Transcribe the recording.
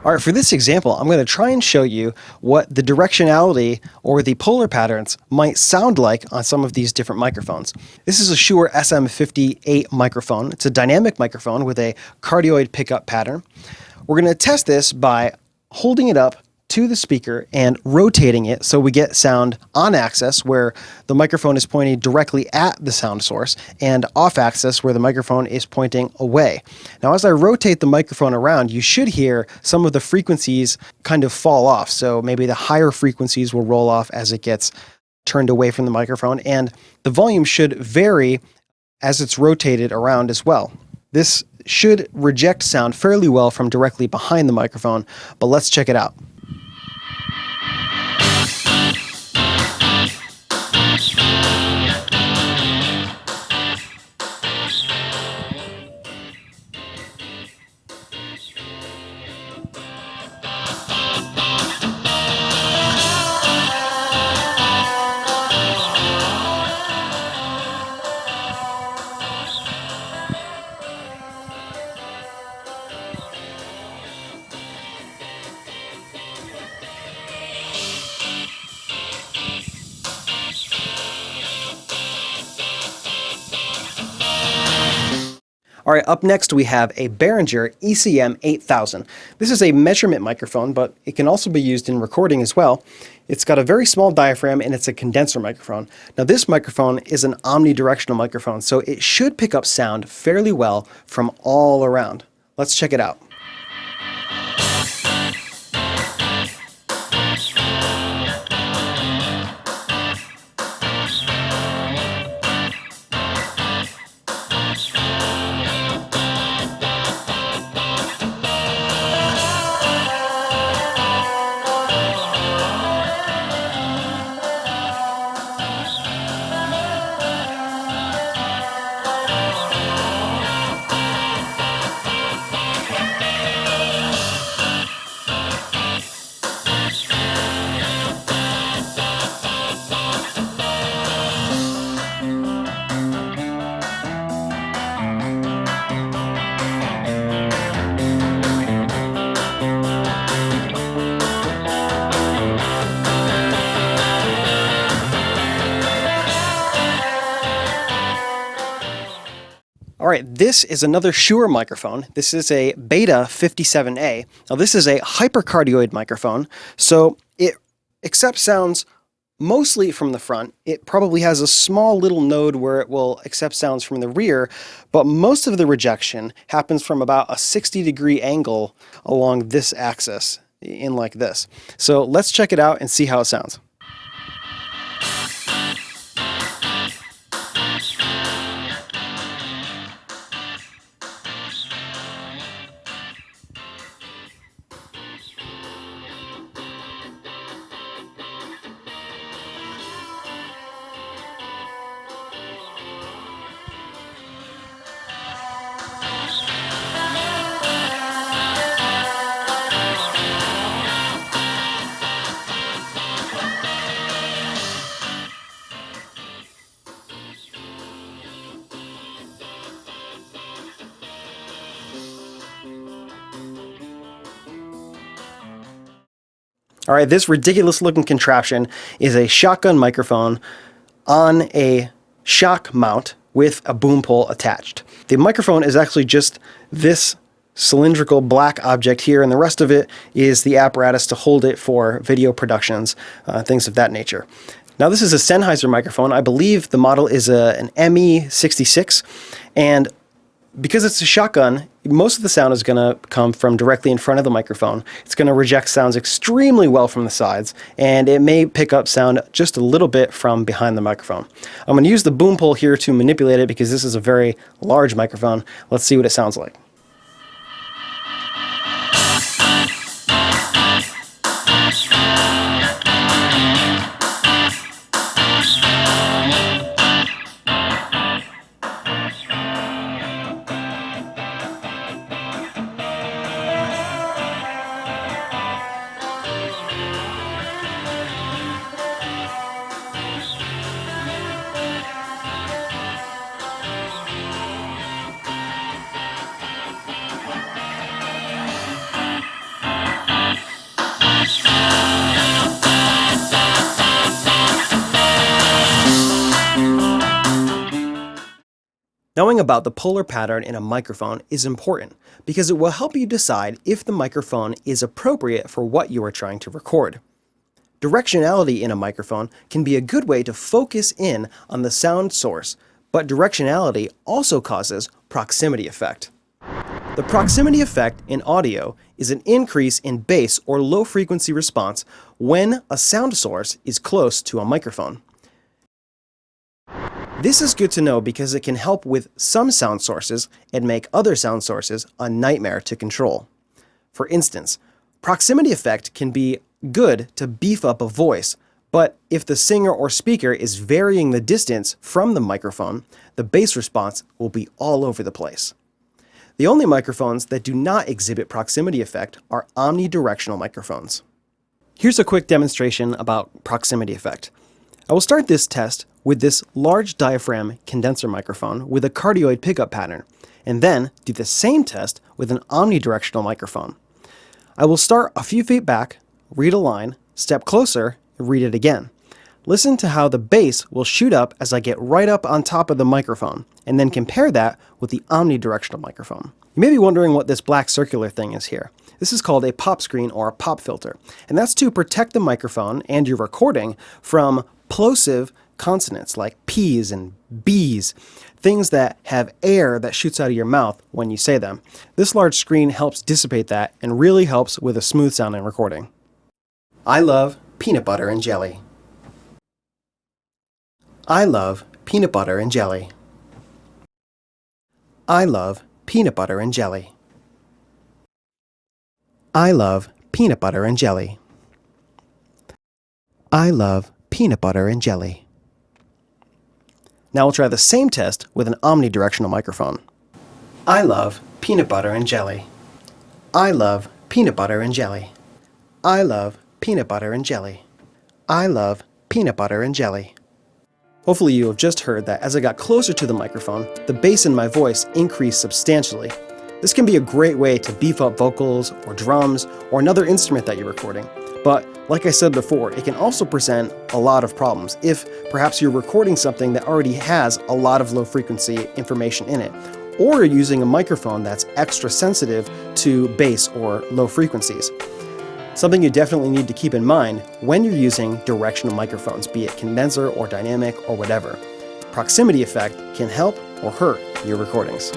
All right, for this example, I'm going to try and show you what the directionality or the polar patterns might sound like on some of these different microphones. This is a Shure SM58 microphone. It's a dynamic microphone with a cardioid pickup pattern. We're going to test this by holding it up to the speaker and rotating it so we get sound on axis where the microphone is pointing directly at the sound source, and off axis where the microphone is pointing away. Now as I rotate the microphone around, you should hear some of the frequencies kind of fall off. So maybe the higher frequencies will roll off as it gets turned away from the microphone, and the volume should vary as it's rotated around as well. This should reject sound fairly well from directly behind the microphone, but let's check it out. All right, up next we have a Behringer ECM 8000. This is a measurement microphone, but it can also be used in recording as well. It's got a very small diaphragm and it's a condenser microphone. Now this microphone is an omnidirectional microphone, so it should pick up sound fairly well from all around. Let's check it out. All right, this is another Shure microphone. This is a Beta 57A. Now this is a hypercardioid microphone, so it accepts sounds mostly from the front. It probably has a small little node where it will accept sounds from the rear, but most of the rejection happens from about a 60-degree angle along this axis, in like this. So let's check it out and see how it sounds. All right, this ridiculous looking contraption is a shotgun microphone on a shock mount with a boom pole attached. The microphone is actually just this cylindrical black object here, and the rest of it is the apparatus to hold it for video productions, things of that nature. Now this is a Sennheiser microphone. I believe the model is an ME66, and because it's a shotgun, most of the sound is going to come from directly in front of the microphone. It's going to reject sounds extremely well from the sides, and it may pick up sound just a little bit from behind the microphone. I'm going to use the boom pole here to manipulate it because this is a very large microphone. Let's see what it sounds like. Knowing about the polar pattern in a microphone is important because it will help you decide if the microphone is appropriate for what you are trying to record. Directionality in a microphone can be a good way to focus in on the sound source, but directionality also causes proximity effect. The proximity effect in audio is an increase in bass or low frequency response when a sound source is close to a microphone. This is good to know because it can help with some sound sources and make other sound sources a nightmare to control. For instance, proximity effect can be good to beef up a voice, but if the singer or speaker is varying the distance from the microphone, the bass response will be all over the place. The only microphones that do not exhibit proximity effect are omnidirectional microphones. Here's a quick demonstration about proximity effect. I will start this test with this large diaphragm condenser microphone with a cardioid pickup pattern, and then do the same test with an omnidirectional microphone. I will start a few feet back, read a line, step closer, and read it again. Listen to how the bass will shoot up as I get right up on top of the microphone, and then compare that with the omnidirectional microphone. You may be wondering what this black circular thing is here. This is called a pop screen or a pop filter, and that's to protect the microphone and your recording from plosive consonants like P's and B's, things that have air that shoots out of your mouth when you say them. This large screen helps dissipate that and really helps with a smooth sounding recording. I love peanut butter and jelly. I love peanut butter and jelly. I love peanut butter and jelly. I love peanut butter and jelly. I love peanut butter and jelly. Now we'll try the same test with an omnidirectional microphone. I love peanut butter and jelly. I love peanut butter and jelly. I love peanut butter and jelly. I love peanut butter and jelly. Hopefully you have just heard that as I got closer to the microphone, the bass in my voice increased substantially. This can be a great way to beef up vocals or drums or another instrument that you're recording. But like I said before, it can also present a lot of problems if perhaps you're recording something that already has a lot of low frequency information in it, or you're using a microphone that's extra sensitive to bass or low frequencies. Something you definitely need to keep in mind when you're using directional microphones, be it condenser or dynamic or whatever. Proximity effect can help or hurt your recordings.